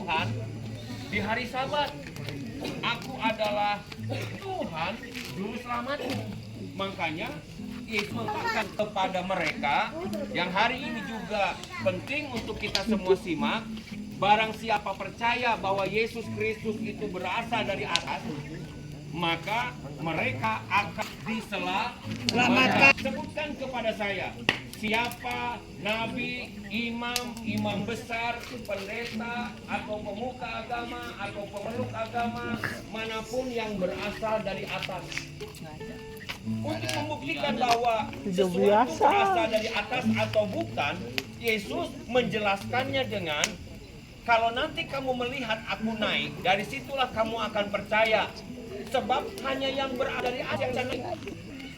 Tuhan di hari Sabat. Aku adalah Tuhan juru selamatmu. Makanya Yesus mengatakan kepada mereka yang hari ini juga penting untuk kita semua simak. Barang siapa percaya bahwa Yesus Kristus itu berasal dari atas, maka mereka akan diselamatkan. Sebutkan kepada saya, siapa nabi, imam besar, pendeta, atau pemuka agama, atau pemeluk agama, manapun yang berasal dari atas. Untuk membuktikan bahwa sesuatu berasal dari atas atau bukan, Yesus menjelaskannya dengan, kalau nanti kamu melihat aku naik, dari situlah kamu akan percaya. Sebab hanya yang berada dari atas yang naik.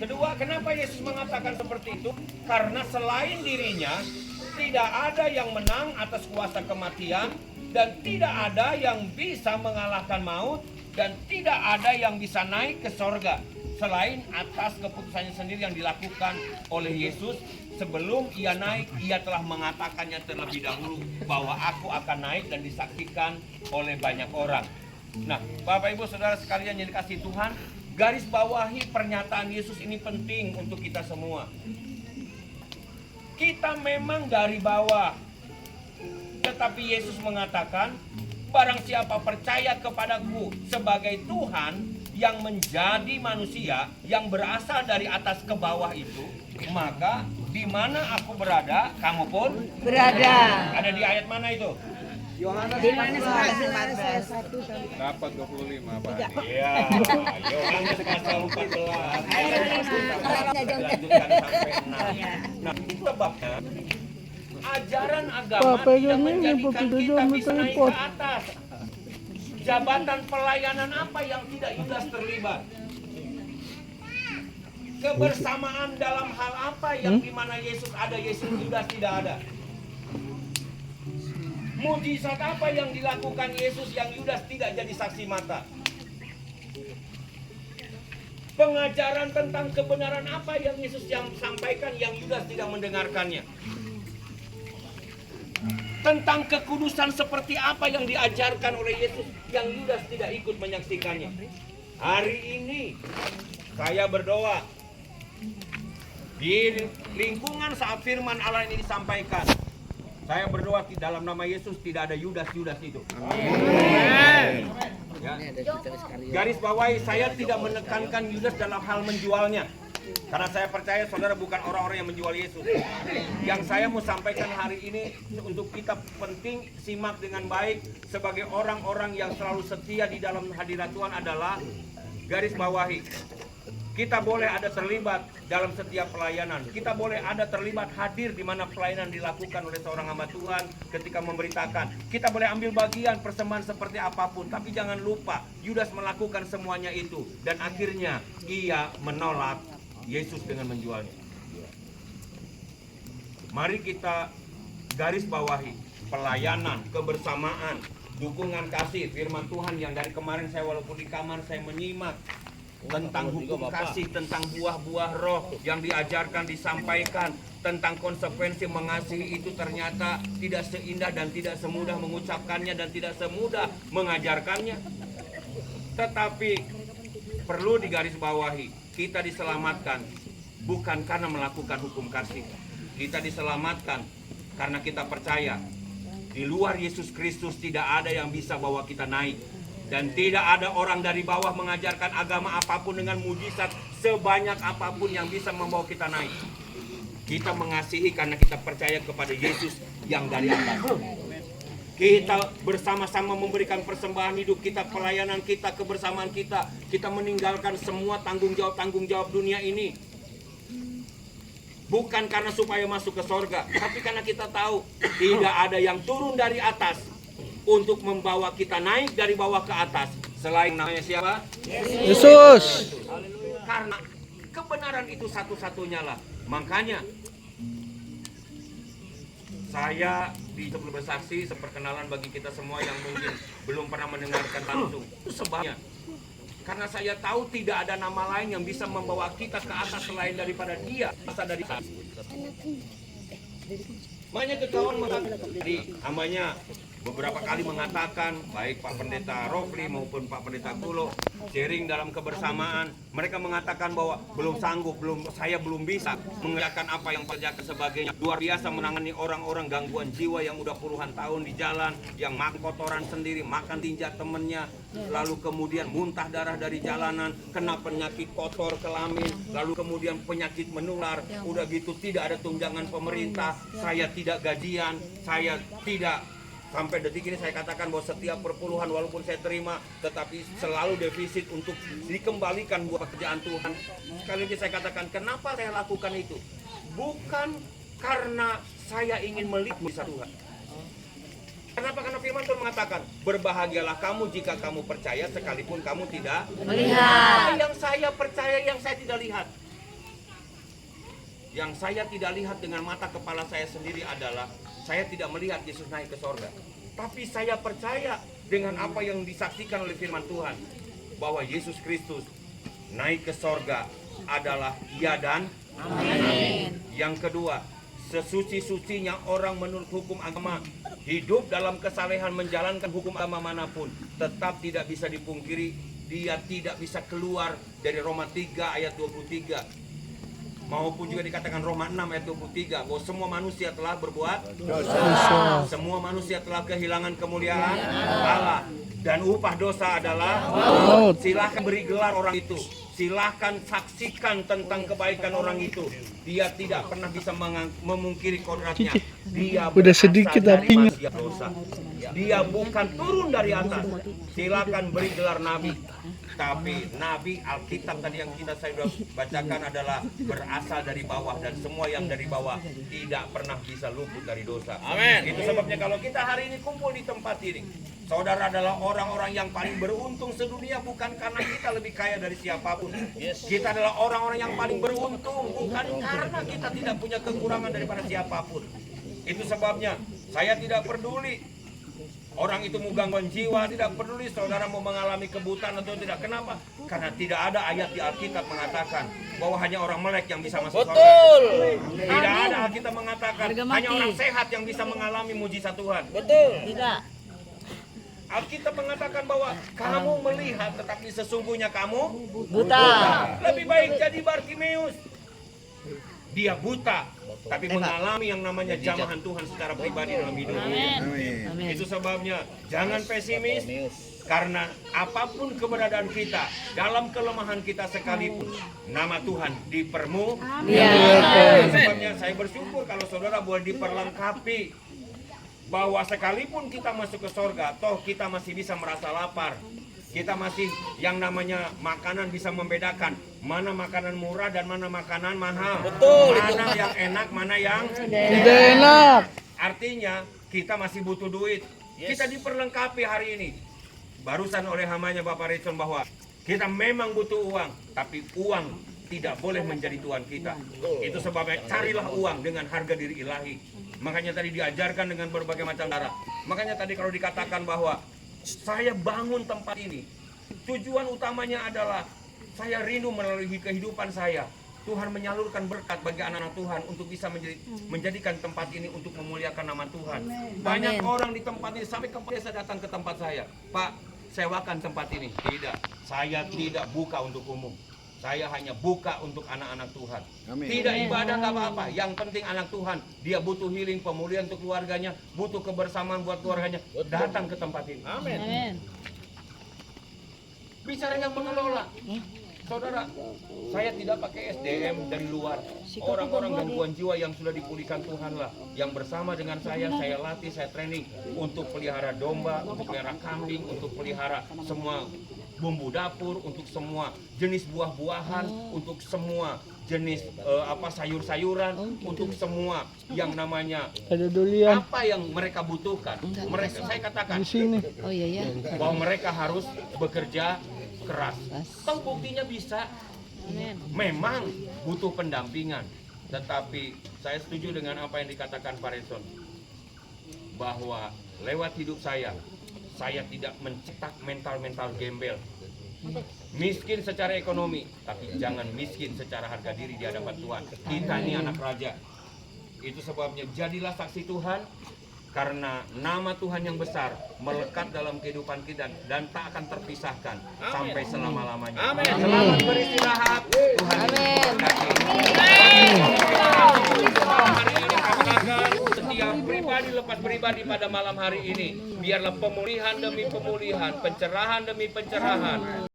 Kedua, kenapa Yesus mengatakan seperti itu? Karena selain dirinya, tidak ada yang menang atas kuasa kematian, dan tidak ada yang bisa mengalahkan maut, dan tidak ada yang bisa naik ke sorga selain atas keputusannya sendiri yang dilakukan oleh Yesus. Sebelum ia naik, ia telah mengatakannya terlebih dahulu bahwa aku akan naik dan disaksikan oleh banyak orang. Nah, Bapak Ibu Saudara sekalian yang dikasihi Tuhan, garis bawahi pernyataan Yesus ini penting untuk kita semua. Kita memang dari bawah, tetapi Yesus mengatakan, barang siapa percaya kepadaku sebagai Tuhan yang menjadi manusia, yang berasal dari atas ke bawah itu, maka di mana aku berada, kamu pun berada. Ada di ayat mana itu? Yohanes 14. Dapat 25 Pak. Iya, Yohanes pasal 14. Lanjutkan sampai 6. Nah, sebabnya ajaran agama tidak menjadikan kita bisa naik ke atas. Jabatan pelayanan apa yang tidak Yudas terlibat? Kebersamaan dalam hal apa yang dimana Yesus ada, Yesus Yudas tidak ada? Mujizat apa yang dilakukan Yesus yang Yudas tidak jadi saksi mata? Pengajaran tentang kebenaran apa yang Yesus yang sampaikan yang Yudas tidak mendengarkannya? Tentang kekudusan seperti apa yang diajarkan oleh Yesus yang Yudas tidak ikut menyaksikannya? Hari ini saya berdoa di lingkungan saat firman Allah ini disampaikan. Saya berdoa di dalam nama Yesus tidak ada Yudas-Yudas itu. Amin. Ya. Garis bawahi, saya tidak menekankan Yudas dalam hal menjualnya. Karena saya percaya saudara bukan orang-orang yang menjual Yesus. Yang saya mau sampaikan hari ini untuk kita penting simak dengan baik sebagai orang-orang yang selalu setia di dalam hadirat Tuhan adalah garis bawahi. Kita boleh ada terlibat dalam setiap pelayanan. Kita boleh ada terlibat hadir di mana pelayanan dilakukan oleh seorang hamba Tuhan ketika memberitakan. Kita boleh ambil bagian persembahan seperti apapun. Tapi jangan lupa, Yudas melakukan semuanya itu. Dan akhirnya ia menolak Yesus dengan menjualnya. Mari kita garis bawahi pelayanan, kebersamaan, dukungan kasih, firman Tuhan yang dari kemarin saya walaupun di kamar saya menyimak tentang hukum kasih, tentang buah-buah roh yang diajarkan, disampaikan, tentang konsekuensi mengasihi itu ternyata tidak seindah dan tidak semudah mengucapkannya dan tidak semudah mengajarkannya. Tetapi perlu digarisbawahi, kita diselamatkan bukan karena melakukan hukum kasih. Kita diselamatkan karena kita percaya di luar Yesus Kristus tidak ada yang bisa bawa kita naik. Dan tidak ada orang dari bawah mengajarkan agama apapun dengan mujizat sebanyak apapun yang bisa membawa kita naik. Kita mengasihi karena kita percaya kepada Yesus yang dari atas. Kita bersama-sama memberikan persembahan hidup kita, pelayanan kita, kebersamaan kita. Kita meninggalkan semua tanggung jawab dunia ini. Bukan karena supaya masuk ke sorga, tapi karena kita tahu tidak ada yang turun dari atas untuk membawa kita naik dari bawah ke atas selain namanya siapa? Yesus. Karena kebenaran itu satu-satunya lah. Makanya saya sebelum bersaksi seperkenalan bagi kita semua yang mungkin belum pernah mendengarkan langsung. Itu sebabnya karena saya tahu tidak ada nama lain yang bisa membawa kita ke atas selain daripada Dia, asal dari atas. Makanya kekawan di namanya beberapa kali mengatakan, baik Pak Pendeta Rofli maupun Pak Pendeta Kulo, sharing dalam kebersamaan, mereka mengatakan bahwa belum sanggup, saya belum bisa mengerjakan apa yang kerjakan sebagainya. Luar biasa menangani orang-orang gangguan jiwa yang udah puluhan tahun di jalan, yang makan kotoran sendiri, makan tinja temennya, lalu kemudian muntah darah dari jalanan, kena penyakit kotor kelamin, lalu kemudian penyakit menular, udah gitu tidak ada tunjangan pemerintah, saya tidak gajian, saya tidak. Sampai detik ini saya katakan bahwa setiap perpuluhan walaupun saya terima, tetapi selalu defisit untuk dikembalikan buat pekerjaan Tuhan. Sekali lagi saya katakan, kenapa saya lakukan itu? Bukan karena saya ingin melihat mujizat Tuhan. Kenapa? Karena firman Tuhan mengatakan, berbahagialah kamu jika kamu percaya sekalipun kamu tidak melihat. Yang saya percaya, yang saya tidak lihat. Yang saya tidak lihat dengan mata kepala saya sendiri adalah saya tidak melihat Yesus naik ke sorga. Tapi saya percaya dengan apa yang disaksikan oleh firman Tuhan, bahwa Yesus Kristus naik ke sorga adalah ya dan amin. Yang kedua, sesuci-sucinya orang menurut hukum agama, hidup dalam kesalehan menjalankan hukum agama manapun, tetap tidak bisa dipungkiri, dia tidak bisa keluar dari Roma 3 ayat 23. Maupun juga dikatakan Roma 6 ayat 23, bahwa semua manusia telah berbuat dosa. Semua manusia telah kehilangan kemuliaan Allah, dan upah dosa adalah maut. Silahkan beri gelar orang itu, silahkan saksikan tentang kebaikan orang itu. Dia tidak pernah bisa memungkiri kodratnya. Dia udah sedikit dari apinya. manusia dosa. Dia bukan turun dari atas. Silahkan beri gelar nabi. Tapi nabi Alkitab tadi yang saya sudah bacakan adalah berasal dari bawah, dan semua yang dari bawah tidak pernah bisa luput dari dosa. Amin. Itu sebabnya kalau kita hari ini kumpul di tempat ini, saudara adalah orang-orang yang paling beruntung sedunia, bukan karena kita lebih kaya dari siapapun. Kita adalah orang-orang yang paling beruntung, bukan karena kita tidak punya kekurangan daripada siapapun. Itu sebabnya saya tidak peduli orang itu mau gangguan jiwa, tidak peduli saudara mau mengalami kebutaan atau tidak. Kenapa? Karena tidak ada ayat di Alkitab mengatakan bahwa hanya orang melek yang bisa masuk surga. Tidak ada Alkitab mengatakan hanya orang sehat yang bisa mengalami mujizat Tuhan. Betul. Tidak. Alkitab mengatakan bahwa kamu melihat tetapi sesungguhnya kamu Buta. Lebih baik jadi Bartimeus. Dia buta, tapi mengalami yang namanya jamahan Tuhan secara pribadi dalam hidupnya. Itu sebabnya jangan pesimis, karena apapun keberadaan kita, dalam kelemahan kita sekalipun, nama Tuhan dipermuliakan. Itu sebabnya saya bersyukur kalau saudara boleh diperlengkapi, bahwa sekalipun kita masuk ke sorga, toh kita masih bisa merasa lapar. Kita masih yang namanya makanan bisa membedakan mana makanan murah dan mana makanan mahal. Betul. Mana yang enak, mana yang Tidak enak. Artinya kita masih butuh duit. Kita diperlengkapi hari ini. Barusan oleh hamanya Bapak Ritson bahwa kita memang butuh uang, tapi uang tidak boleh menjadi Tuhan kita. Itu sebabnya carilah uang dengan harga diri ilahi. Makanya tadi diajarkan dengan berbagai macam cara. Makanya tadi kalau dikatakan bahwa saya bangun tempat ini, tujuan utamanya adalah saya rindu melalui kehidupan saya, Tuhan menyalurkan berkat bagi anak-anak Tuhan untuk bisa menjadikan tempat ini untuk memuliakan nama Tuhan. Banyak orang di tempat ini, sampai kemarin saya datang ke tempat saya, Pak, sewakan tempat ini. Tidak, saya tidak buka untuk umum. Saya hanya buka untuk anak-anak Tuhan. Amin. Tidak ibadah nggak apa-apa. Yang penting anak Tuhan, dia butuh healing, pemulihan untuk keluarganya, butuh kebersamaan buat keluarganya. Datang ke tempat ini. Amin. Bicara yang mengelola, saudara, saya tidak pakai SDM dari luar. Orang-orang gangguan jiwa yang sudah dipulihkan Tuhan lah, yang bersama dengan saya latih, saya training untuk pelihara domba, untuk pelihara kambing, untuk pelihara semua bumbu dapur, untuk semua jenis buah-buahan, untuk semua jenis sayur-sayuran, untuk semua yang namanya apa yang mereka butuhkan. Mereka, saya katakan di sini, bahwa mereka harus bekerja keras. Toh buktinya bisa. Memang butuh pendampingan, tetapi saya setuju dengan apa yang dikatakan Pak Renson, bahwa lewat hidup saya tidak mencetak mental-mental gembel. Miskin secara ekonomi, tapi jangan miskin secara harga diri di hadapan Tuhan. Kita ini anak raja. Itu sebabnya jadilah saksi Tuhan, Karena nama Tuhan yang besar melekat dalam kehidupan kita dan tak akan terpisahkan sampai selama-lamanya. Selamat beristirahat. Tuhan memberkati. Hari ini katakan setiap pribadi lepas pribadi pada malam hari ini, biarlah pemulihan demi pemulihan, pencerahan demi pencerahan,